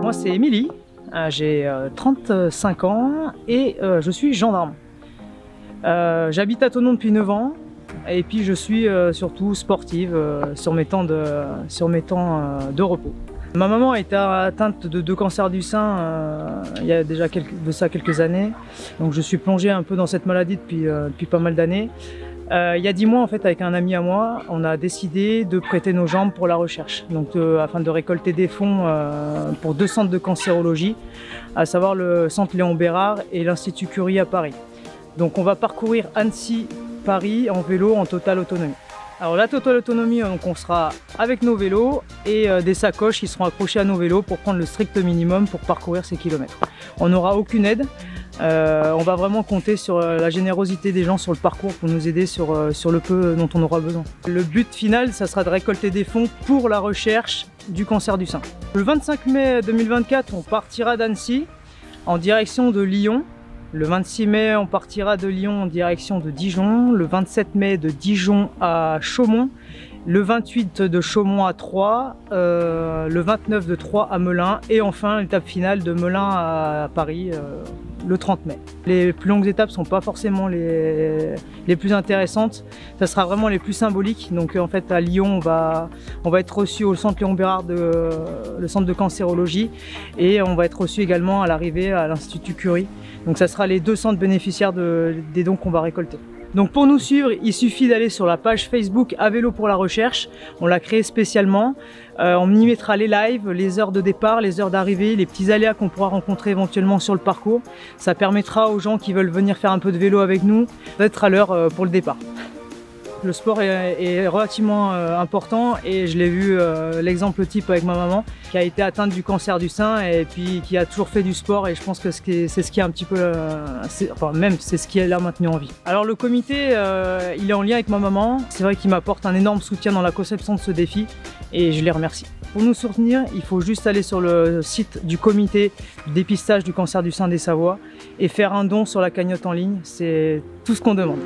Moi c'est Émilie, j'ai 35 ans et je suis gendarme. J'habite à Thonon depuis 9 ans et puis je suis surtout sportive sur mes temps de repos. Ma maman a été atteinte de cancer du sein il y a déjà quelques années, donc je suis plongé un peu dans cette maladie depuis pas mal d'années. Il y a 10 mois, en fait, avec un ami à moi, on a décidé de prêter nos jambes pour la recherche, donc afin de récolter des fonds pour 2 centres de cancérologie, à savoir le centre Léon Bérard et l'Institut Curie à Paris. Donc on va parcourir Annecy-Paris en vélo en totale autonomie. Alors la totale autonomie, donc on sera avec nos vélos et des sacoches qui seront accrochées à nos vélos pour prendre le strict minimum pour parcourir ces kilomètres. On n'aura aucune aide, on va vraiment compter sur la générosité des gens sur le parcours pour nous aider sur le peu dont on aura besoin. Le but final, ça sera de récolter des fonds pour la recherche du cancer du sein. Le 25 mai 2024, on partira d'Annecy en direction de Lyon. Le 26 mai, on partira de Lyon en direction de Dijon. Le 27 mai, de Dijon à Chaumont. Le 28 de Chaumont à Troyes. Le 29 de Troyes à Melun. Et enfin, l'étape finale de Melun à Paris le 30 mai. Les plus longues étapes ne sont pas forcément les plus intéressantes. Ça sera vraiment les plus symboliques. Donc en fait, à Lyon, on va être reçu au centre Léon Bérard, le centre de cancérologie. Et on va être reçu également à l'arrivée à l'Institut Curie. Donc ça sera les 2 centres bénéficiaires des dons qu'on va récolter. Donc pour nous suivre, il suffit d'aller sur la page Facebook À Vélo pour la Recherche. On l'a créée spécialement. On y mettra les lives, les heures de départ, les heures d'arrivée, les petits aléas qu'on pourra rencontrer éventuellement sur le parcours. Ça permettra aux gens qui veulent venir faire un peu de vélo avec nous d'être à l'heure pour le départ. Le sport est relativement important et je l'ai vu l'exemple type avec ma maman qui a été atteinte du cancer du sein et puis qui a toujours fait du sport, et je pense que c'est ce qui a un petit peu, c'est ce qui l'a maintenu en vie. Alors le comité, il est en lien avec ma maman, c'est vrai qu'il m'apporte un énorme soutien dans la conception de ce défi et je les remercie. Pour nous soutenir, il faut juste aller sur le site du comité du dépistage du cancer du sein des Savoies et faire un don sur la cagnotte en ligne, c'est tout ce qu'on demande.